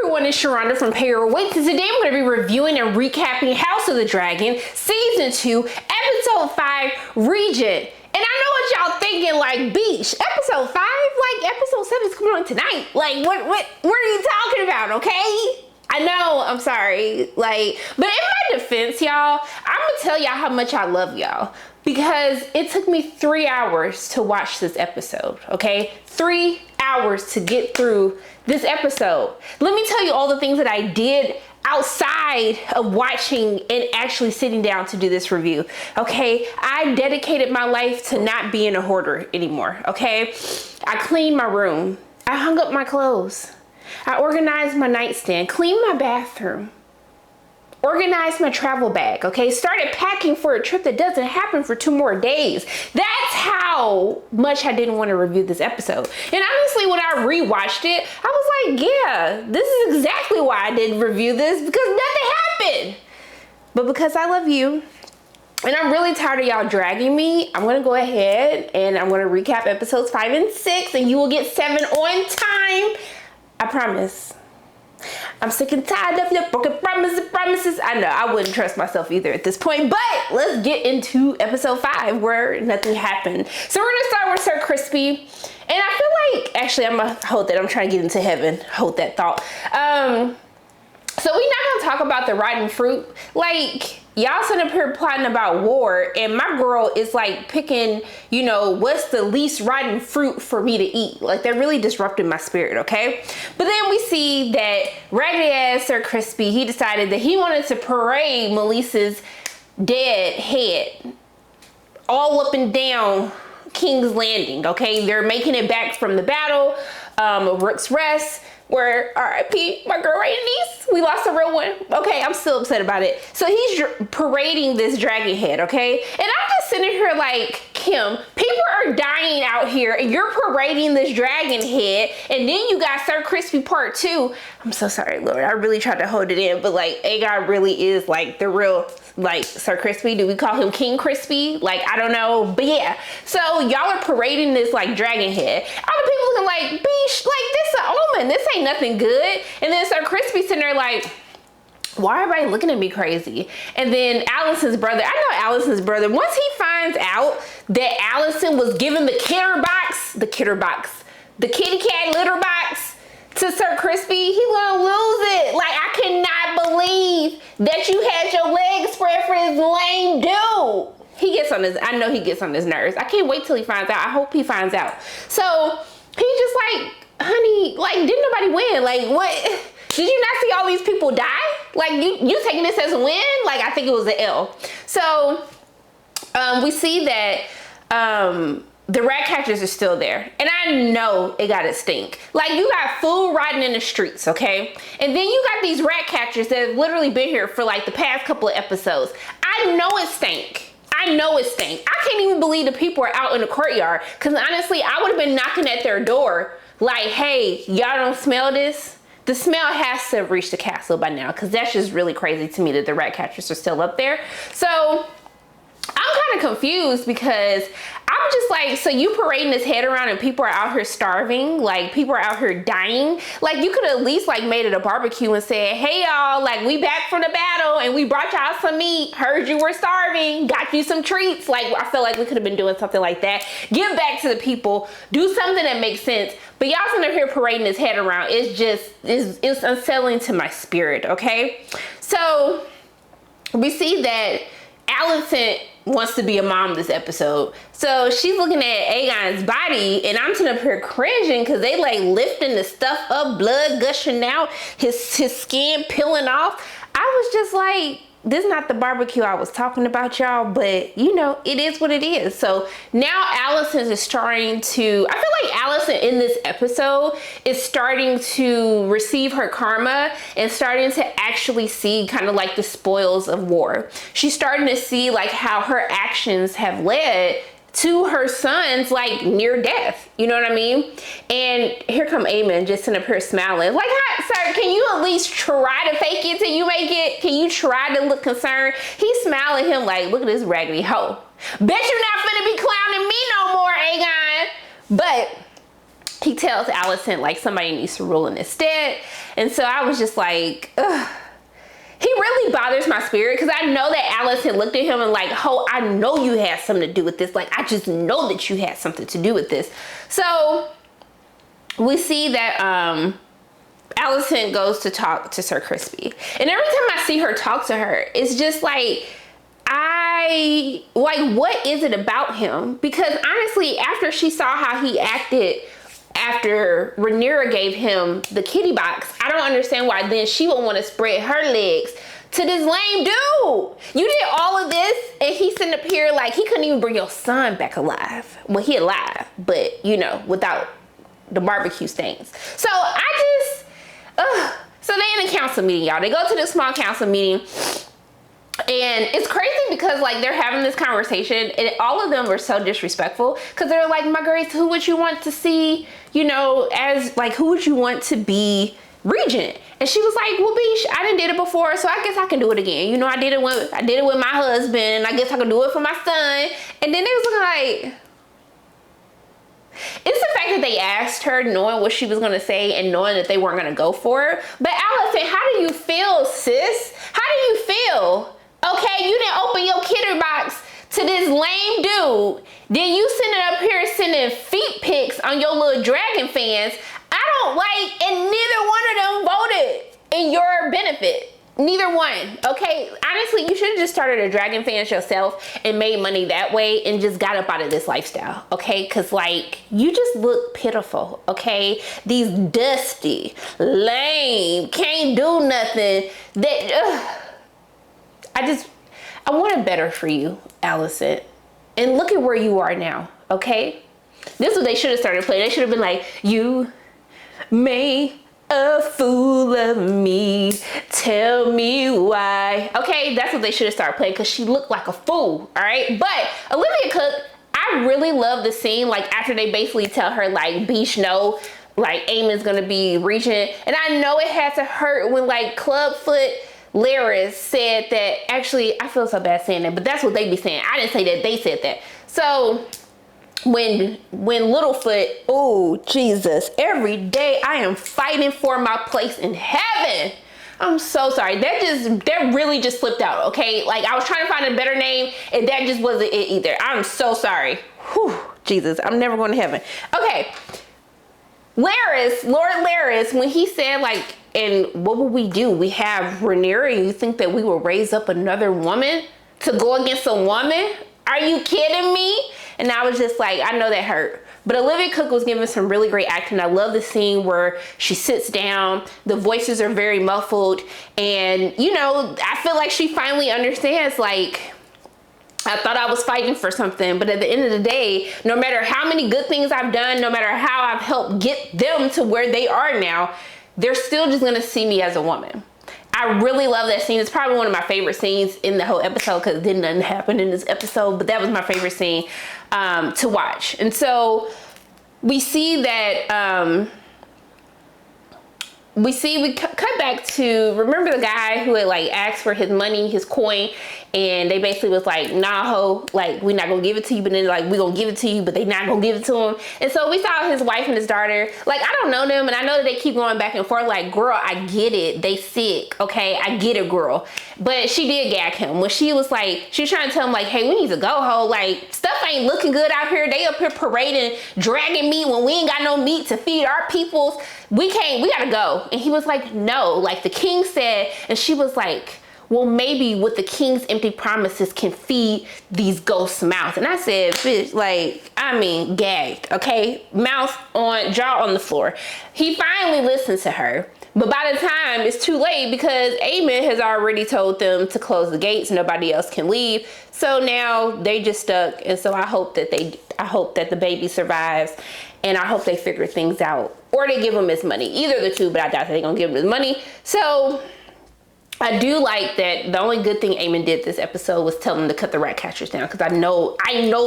everyone, it's Sharonda from payorwait. Today I'm going to be reviewing and recapping House of the Dragon Season 2, Episode 5, Regent. And I know what y'all thinking, like, Beach, Episode 5? Like, Episode 7 is coming on tonight. Like, what are you talking about, okay? I know, I'm sorry. Like, but in my defense, y'all, I'm going to tell y'all how much I love y'all. Because it took me 3 hours to watch this episode, okay? 3 hours to get through this episode. Let me tell you all the things that I did outside of watching and actually sitting down to do this review, okay? I dedicated my life to not being a hoarder anymore, okay? I cleaned my room. I hung up my clothes. I organized my nightstand, cleaned my bathroom, organized my travel bag, okay? Started packing for a trip that doesn't happen for 2 more days. That's how much I didn't want to review this episode. And honestly, when I rewatched it, I was like, yeah, this is exactly why I didn't review this, because nothing happened. But because I love you, and I'm really tired of y'all dragging me, I'm gonna go ahead and I'm gonna recap episodes 5 and 6, and you will get 7 on time. I promise. I'm sick and tired of your broken promises. I know, I wouldn't trust myself either at this point, but let's get into episode 5 where nothing happened. So we're gonna start with Sir Crispy. And I feel like, actually, I'm gonna hold that. I'm trying to get into heaven. Hold that thought. So we're not gonna talk about the rotten fruit. Like, y'all sitting up here plotting about war, and my girl is like picking, you know, what's the least rotten fruit for me to eat. Like, that really disrupted my spirit, okay? But then we see that raggedy ass Sir Crispy, he decided that he wanted to parade Melissa's dead head all up and down King's Landing, okay? They're making it back from the battle of Rook's Rest, where R.I.P. my girl Rhaenys, we lost a real one. Okay, I'm still upset about it. So he's parading this dragon head, okay? And I'm just sitting here like, Kim, people are dying out here and you're parading this dragon head, and then you got Sir Crispy Part 2. I'm so sorry, Lord. I really tried to hold it in, but like, Aegon really is like the real, like, Sir Crispy. Do we call him King Crispy? Like, I don't know, but yeah. So y'all are parading this like dragon head. All the people looking like, beesh, like, this is an omen. This ain't nothing good. And then Sir Crispy sitting there like, why are everybody looking at me crazy? And then Alicent's brother, I know Alicent's brother, once he finds out that Alicent was given the kitty cat litter box to Sir Crispy, he gonna lose it. Like, I cannot believe that you had your legs spread for this lame dude. He gets on his, I know he gets on his nerves. I can't wait till he finds out. I hope he finds out. So he's just like, honey, like, didn't nobody win? Like, what? Did you not see all these people die? Like, you taking this as a win? Like, I think it was an L. So we see that the rat catchers are still there. And I know it gotta stink. Like, you got food rotting in the streets, okay? And then you got these rat catchers that have literally been here for like the past couple of episodes. I know it stank. I know it stank. I can't even believe the people are out in the courtyard. Because honestly, I would have been knocking at their door like, hey, y'all don't smell this? The smell has to have reached the castle by now, because that's just really crazy to me that the rat catchers are still up there. So I'm kind of confused, because I'm just like, so you parading this head around and people are out here starving, like people are out here dying. Like, you could at least like made it a barbecue and said, hey y'all, like, we back from the battle and we brought y'all some meat, heard you were starving, got you some treats. Like, I feel like we could have been doing something like that. Give back to the people, do something that makes sense. But y'all sitting up here parading this head around, it's just, it's unsettling to my spirit, okay? So we see that Alicent wants to be a mom this episode. So she's looking at Aegon's body, and I'm sitting up here cringing because they like lifting the stuff up, blood gushing out, his skin peeling off. I was just like, this is not the barbecue I was talking about, y'all, but you know, it is what it is. So now Alicent is starting to, I feel like Alicent in this episode is starting to receive her karma and starting to actually see kind of like the spoils of war. She's starting to see like how her actions have led to her son's like near death, you know what I mean? And here come Aemon just sitting up here smiling. Like, hi, sir, can you at least try to fake it till you make it? Can you try to look concerned? He's smiling at him like, look at this raggedy hoe. Bet you're not finna be clowning me no more, Aegon. But he tells Alicent like somebody needs to rule in his stead. And so I was just like, ugh. He really bothers my spirit because I know that Alicent looked at him and like, oh, I know you had something to do with this. Like, I just know that you had something to do with this. So we see that Alicent goes to talk to Sir Crispy. And every time I see her talk to her, it's just like, what is it about him? Because honestly, after she saw how he acted after Rhaenyra gave him the kitty box, I don't understand why then she would want to spread her legs to this lame dude. You did all of this and he's sitting up here like he couldn't even bring your son back alive. Well, he alive, but you know, without the barbecue stains. So so they in a council meeting, y'all. They go to this small council meeting. And it's crazy because like they're having this conversation and all of them were so disrespectful because they're like, my Grace, who would you want to see, you know, as like, who would you want to be regent? And she was like, well, Beesh, I done did it before, so I guess I can do it again. You know, I did it with my husband, and I guess I can do it for my son. And then they was looking like, it's the fact that they asked her knowing what she was going to say and knowing that they weren't going to go for it. But Alicent, how do you feel, sis? How do you feel? Okay, you didn't open your kitty box to this lame dude. Then you sending up here sending feet pics on your little dragon fans. I don't like, and neither one of them voted in your benefit. Neither one, okay? Honestly, you should have just started a dragon fans yourself and made money that way and just got up out of this lifestyle, okay? Because, like, you just look pitiful, okay? These dusty, lame, can't do nothing. I wanted better for you, Alicent. And look at where you are now, okay? This is what they should have started playing. They should have been like, you made a fool of me, tell me why. Okay, that's what they should have started playing because she looked like a fool, all right? But Olivia Cook, I really love the scene, like after they basically tell her like, Beesh, no, like Aemon's gonna be regent. And I know it had to hurt when like Clubfoot Larys said that. Actually, I feel so bad saying that, but that's what they be saying. I didn't say that, they said that. So when Littlefoot, oh Jesus, every day I am fighting for my place in heaven. I'm so sorry. That really just slipped out, okay? Like I was trying to find a better name and that just wasn't it either. I'm so sorry. Whew, Jesus, I'm never going to heaven. Okay. Larys, Lord Larys, when he said like, and what will we do? We have Rhaenyra, you think that we will raise up another woman to go against a woman? Are you kidding me? And I was just like, I know that hurt. But Olivia Cook was giving some really great acting. I love the scene where she sits down, the voices are very muffled, and you know, I feel like she finally understands, like, I thought I was fighting for something, but at the end of the day, no matter how many good things I've done, no matter how I've helped get them to where they are now, they're still just gonna see me as a woman. I really love that scene. It's probably one of my favorite scenes in the whole episode because then nothing happened in this episode, but that was my favorite scene to watch. And so we see that, we cut back to, remember the guy who had like asked for his money, his coin, and they basically was like, nah ho, like we're not gonna give it to you, but then like we gonna give it to you, but they not gonna give it to him. And so we saw his wife and his daughter, like I don't know them, and I know that they keep going back and forth like, girl, I get it, they sick, okay, I get it, girl. But she did gag him when she was like, she was trying to tell him like, hey, we need to go ho, like stuff ain't looking good out here. They up here parading dragon meat when we ain't got no meat to feed our peoples. We gotta go. And he was like, no, like the king said. And she was like, well, maybe with the king's empty promises can feed these ghosts' mouths. And I said, bitch, like, I mean, gagged, okay? Mouth on, jaw on the floor. He finally listened to her. But by the time it's too late because Aemon has already told them to close the gates. Nobody else can leave. So now they just stuck. And so I hope that the baby survives. And I hope they figure things out. Or they give him his money. Either the two, but I doubt they're gonna give him his money. So I do like that the only good thing Aemon did this episode was tell him to cut the rat catchers down. Because I know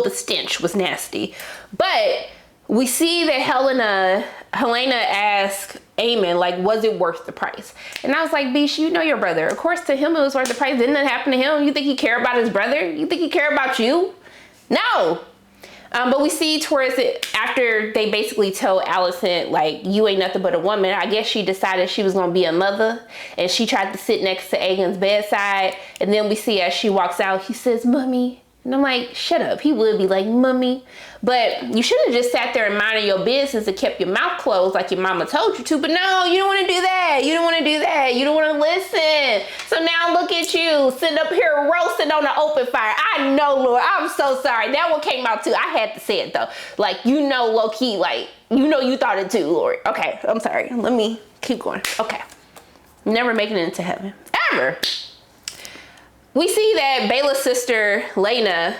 the stench was nasty. But we see that Helena asked Aemon, like, was it worth the price? And I was like, Bish, you know your brother. Of course, to him it was worth the price. Didn't that happen to him? You think he care about his brother? You think he care about you? No. But we see towards it, after they basically told Alicent, like, you ain't nothing but a woman, I guess she decided she was going to be a mother. And she tried to sit next to Aegon's bedside. And then we see as she walks out, he says, Mummy. And I'm like, shut up. He would be like, Mummy. But you should have just sat there and minded your business and kept your mouth closed like your mama told you to. But no, you don't want to do that. You don't want to do that. You don't want to listen. So now look at you sitting up here roasting on the open fire. I know, Lord. I'm so sorry. That one came out too. I had to say it though. Like, you know, low key, like, you know, you thought it too, Lord. Okay, I'm sorry. Let me keep going. Okay. Never making it into heaven. Ever. We see that Baela's sister, Lena,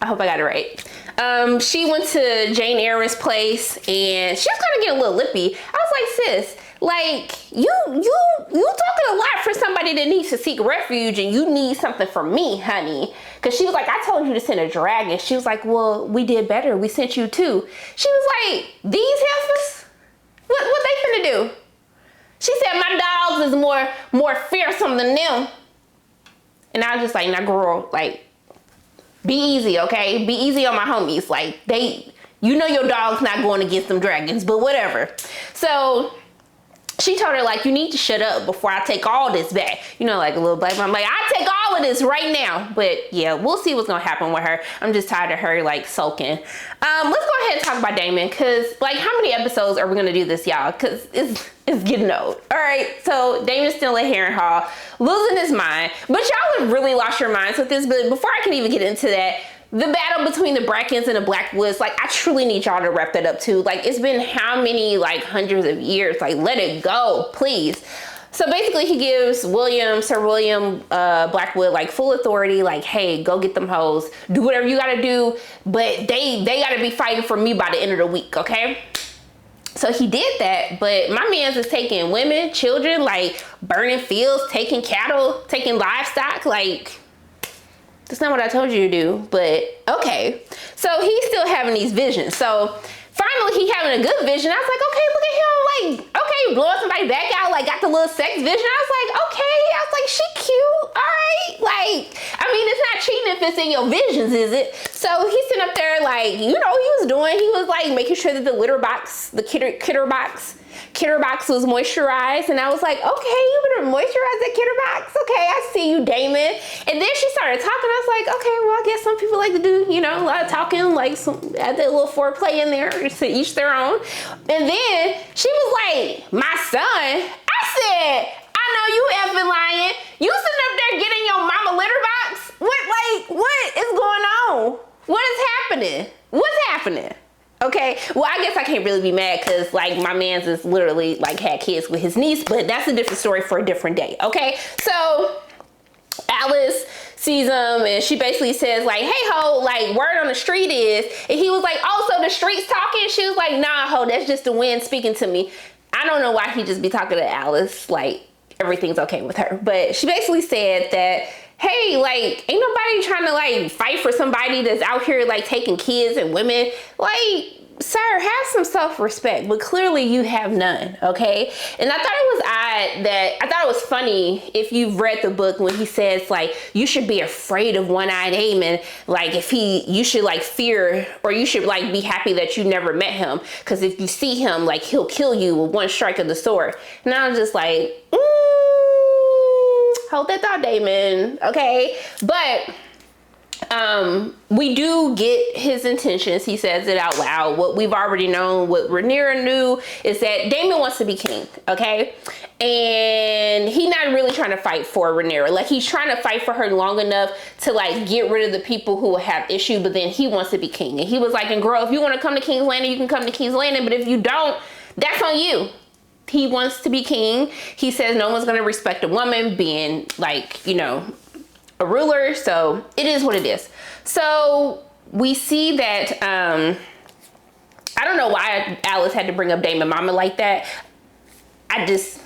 I hope I got it right. She went to Jane Eyre's place and she was kind of getting a little lippy. I was like, sis, like, you talking a lot for somebody that needs to seek refuge, and you need something from me, honey. Cause she was like, I told you to send a dragon. She was like, well, we did better. We sent you two. She was like, these heifers? What they finna do? She said, my dogs is more fearsome than them. And I was just like, now girl, like, be easy, okay? Be easy on my homies. Like, you know your dog's not going against them dragons, but whatever. So she told her, like, you need to shut up before I take all this back. You know, like a little black mom, like, I take all of this right now. But yeah, we'll see what's gonna happen with her. I'm just tired of her, like, sulking. Let's go ahead and talk about Daemon, because, like, how many episodes are we gonna do this, y'all? Because it's getting old. All right, so Daemon's still at Harrenhal, losing his mind. But y'all have really lost your minds with this. But before I can even get into that, the battle between the Brackens and the Blackwoods, like, I truly need y'all to wrap that up too. Like, it's been how many, like, hundreds of years? Like, let it go, please. So basically he gives Sir William Blackwood, like, full authority, like, hey, go get them hoes, do whatever you gotta do, but they gotta be fighting for me by the end of the week, okay? So he did that, but my man's is taking women, children, like, burning fields, taking cattle, taking livestock, like, that's not what I told you to do, but okay. So he's still having these visions. So finally he having a good vision. I was like, okay, look at him, like, okay, blowing somebody back out, like, got the little sex vision. I was like, okay. I was like, she cute, all right. Like, I mean, it's not cheating if it's in your visions, is it? So he's sitting up there, like, you know, he was like making sure that the litter box, the kitter box was moisturized, and I was like, okay, you better moisturize that kitter box. Okay, I see you, Daemon. And then she started talking. I was like, okay, well, I guess some people like to do, you know, a lot of talking, like, add that little foreplay in there, to each their own. And then she was like, my son. I said, I know you effing lying. You sitting up there getting your mama litter box? What is going on? What is happening? What's happening? Okay, well, I guess I can't really be mad because, like, my man's is literally, like, had kids with his niece, but that's a different story for a different day, okay? So Alice sees him and she basically says, like, hey, ho, like, word on the street is, and he was like, oh, so the street's talking? She was like, nah, ho, that's just the wind speaking to me. I don't know why he just be talking to Alice, like, everything's okay with her, but she basically said that, hey, like, ain't nobody trying to, like, fight for somebody that's out here, like, taking kids and women. Like, sir, have some self-respect, but clearly you have none, okay? And I thought it was funny if you've read the book when he says, like, you should be afraid of one-eyed Daemon. Like, you should, like, fear, or you should, like, be happy that you never met him. Because if you see him, like, he'll kill you with one strike of the sword. And I was just like, hold that thought, Daemon, okay? But we do get his intentions. He says it out loud. What we've already known, what Rhaenyra knew, is that Daemon wants to be king, okay? And he's not really trying to fight for Rhaenyra. Like, he's trying to fight for her long enough to, like, get rid of the people who have issue, but then he wants to be king. And he was like, and girl, if you want to come to King's Landing, you can come to King's Landing, but if you don't, that's on you. He wants to be king. He says no one's going to respect a woman being, like, you know, a ruler. So it is what it is. So we see that, I don't know why Alice had to bring up Daemon Mama like that. Let's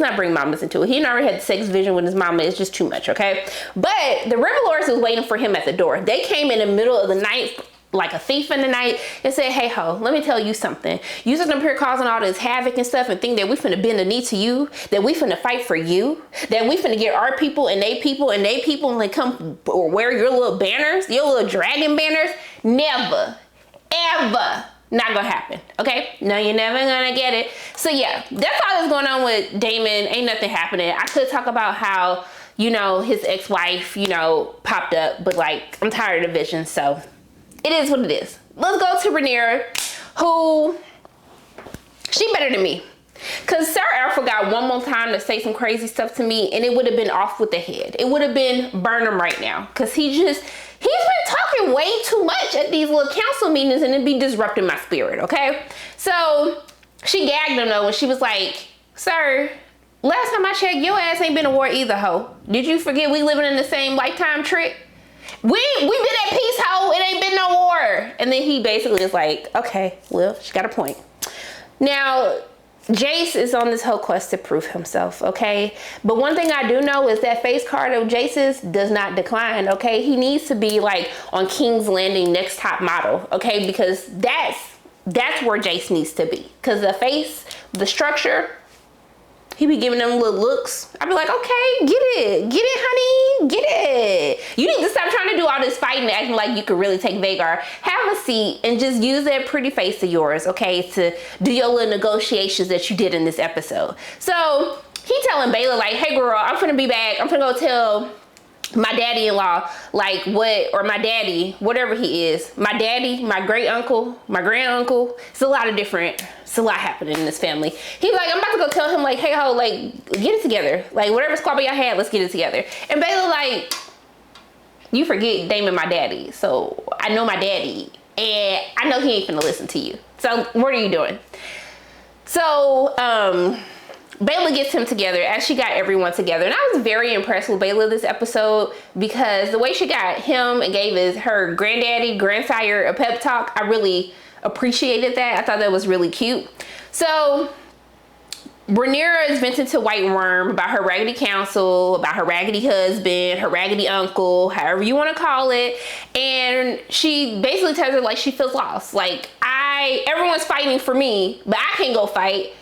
not bring mamas into it. He already had sex vision with his mama. It's just too much, okay? But the River Lords was waiting for him at the door. They came in the middle of the night like a thief in the night and said, hey ho, let me tell you something. You sitting up here causing all this havoc and stuff and think that we finna bend the knee to you, that we finna fight for you, that we finna get our people and they people and they people and they come or wear your little banners, your little dragon banners. Never, ever. Not gonna happen, okay? No, you're never gonna get it. So yeah, that's all that's going on with Daemon. Ain't nothing happening. I could talk about how, you know, his ex-wife, you know, popped up, but like, I'm tired of the vision, so it is what it is. Let's go to Rhaenyra, who, she better than me. Cause Sir Alfred got one more time to say some crazy stuff to me and it would have been off with the head. It would have been burn him right now. Cause he's been talking way too much at these little council meetings and it be disrupting my spirit, okay? So she gagged him though when she was like, sir, last time I checked, your ass ain't been to war either, ho. Did you forget we living in the same lifetime trick? We been at peace, ho. It ain't been no war. And then he basically is like, okay, well, she got a point. Now, Jace is on this whole quest to prove himself, okay? But one thing I do know is that face card of Jace's does not decline, okay? He needs to be like on King's Landing next top model, okay? Because that's where Jace needs to be. Because the face, the structure, he be giving them little looks. I'd be like, okay, get it, honey, get it. You need to stop trying to do all this fighting, acting like you could really take Vhagar. Have a seat and just use that pretty face of yours, okay, to do your little negotiations that you did in this episode. So he telling Baela like, hey girl, I'm finna be back. I'm finna go tell my daddy-in-law, like what, or my daddy, whatever he is, my daddy, my great uncle, my grand uncle. It's a lot of different, it's a lot happening in this family. He's like, I'm about to go tell him like, hey ho, like get it together. Like whatever squabble y'all had, let's get it together. And Baela like, you forget Daemon my daddy. So I know my daddy and I know he ain't finna listen to you. So what are you doing? So, Baela gets him together as she got everyone together. And I was very impressed with Baela this episode because the way she got him and gave her granddaddy, grandsire a pep talk, I really appreciated that. I thought that was really cute. So Rhaenyra is venting to White Worm about her raggedy council, about her raggedy husband, her raggedy uncle, however you want to call it. And she basically tells her like she feels lost. Like everyone's fighting for me, but I can't go fight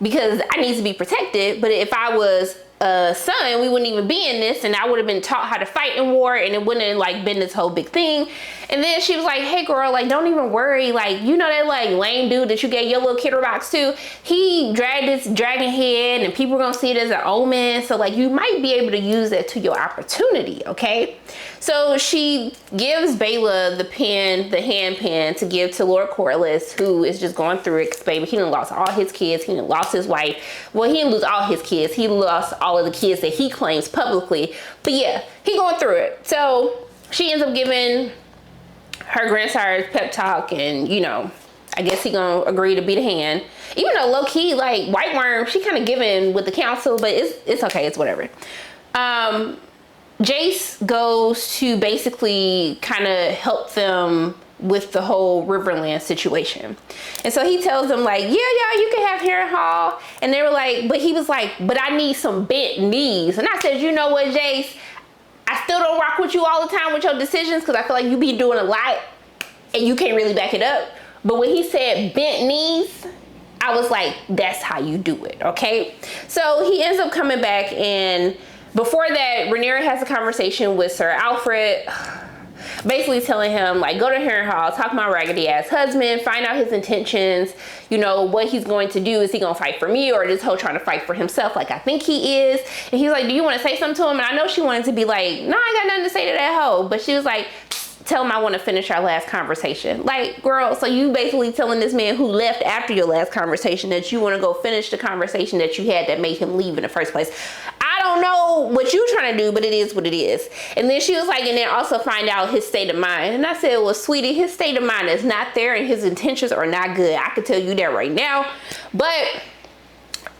because I need to be protected. But if I was a son, we wouldn't even be in this, and I would have been taught how to fight in war, and it wouldn't have like been this whole big thing. And then she was like, hey girl, like don't even worry, like you know that like lame dude that you gave your little LITTERBOX to, he dragged his dragon head and people are gonna see it as an omen, so like you might be able to use that to your opportunity, okay? So she gives Baela the pen, the hand pen to give to Lord Corlys, who is just going through it because baby, he done lost all his kids, he done lost his wife. Well, he didn't lose all his kids, he lost all of the kids that he claims publicly, but yeah, he going through it. So she ends up giving her grandsire's pep talk, and you know, I guess he gonna agree to be the hand, even though low-key like White Worm, she kind of giving with the council, but it's okay, it's whatever. Jace goes to basically kind of help them with the whole Riverland situation, and so he tells them like, yeah, you can have Harrenhal, and they were like, but he was like, but I need some bent knees. And I said, you know what, Jace, I still don't rock with you all the time with your decisions because I feel like you be doing a lot and you can't really back it up. But when he said bent knees, I was like, that's how you do it, okay? So he ends up coming back, and before that, Rhaenyra has a conversation with Sir Alfred, basically telling him like, go to Harrenhal, talk to my raggedy ass husband, find out his intentions, you know, what he's going to do. Is he gonna fight for me, or this whole trying to fight for himself like I think he is? And he's like, do you want to say something to him? And I know she wanted to be like, no, I got nothing to say to that hoe, but she was like, tell him I want to finish our last conversation. Like, girl, so you basically telling this man who left after your last conversation that you want to go finish the conversation that you had that made him leave in the first place. I don't know what you trying to do, but it is what it is. And then she was like, and then also find out his state of mind. And I said, well, sweetie, his state of mind is not there and his intentions are not good. I can tell you that right now. But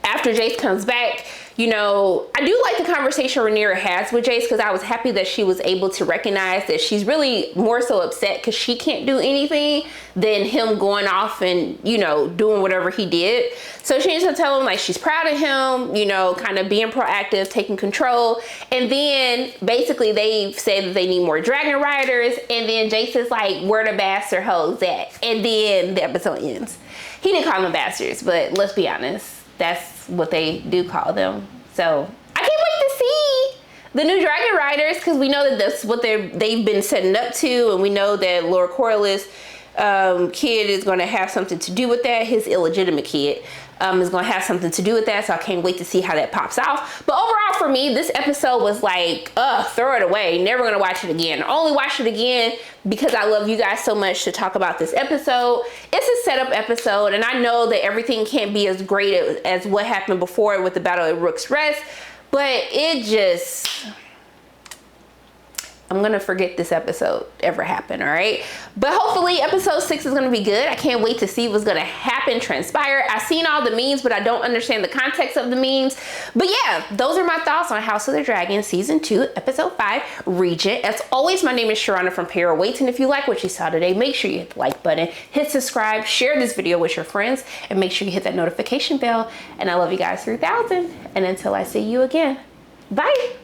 after Jace comes back, You know, I do like the conversation Rhaenyra has with Jace, because I was happy that she was able to recognize that she's really more so upset because she can't do anything than him going off and, you know, doing whatever he did. So she needs to tell him like she's proud of him, you know, kind of being proactive, taking control. And then basically they say that they need more dragon riders. And then Jace is like, where the bastard hoes at? And then the episode ends. He didn't call them bastards, but let's be honest, that's what they do call them. So I can't wait to see the new dragon riders, because we know that that's what they've been setting up to, and we know that Lord Corlys kid is going to have something to do with that. His illegitimate kid is going to have something to do with that, so I can't wait to see how that pops off. But overall for me, this episode was like, throw it away, never going to watch it again. Only watch it again because I love you guys so much to talk about this episode. It's a setup episode, and I know that everything can't be as great as what happened before with the Battle at Rook's Rest, but it just, I'm gonna forget this episode ever happened, all right? But hopefully episode 6 is gonna be good. I can't wait to see what's gonna happen, transpire. I've seen all the memes, but I don't understand the context of the memes. But yeah, those are my thoughts on House of the Dragon Season 2, Episode 5, Regent. As always, my name is Sharona from payorwait, and if you like what you saw today, make sure you hit the like button, hit subscribe, share this video with your friends, and make sure you hit that notification bell. And I love you guys 3000. And until I see you again, bye.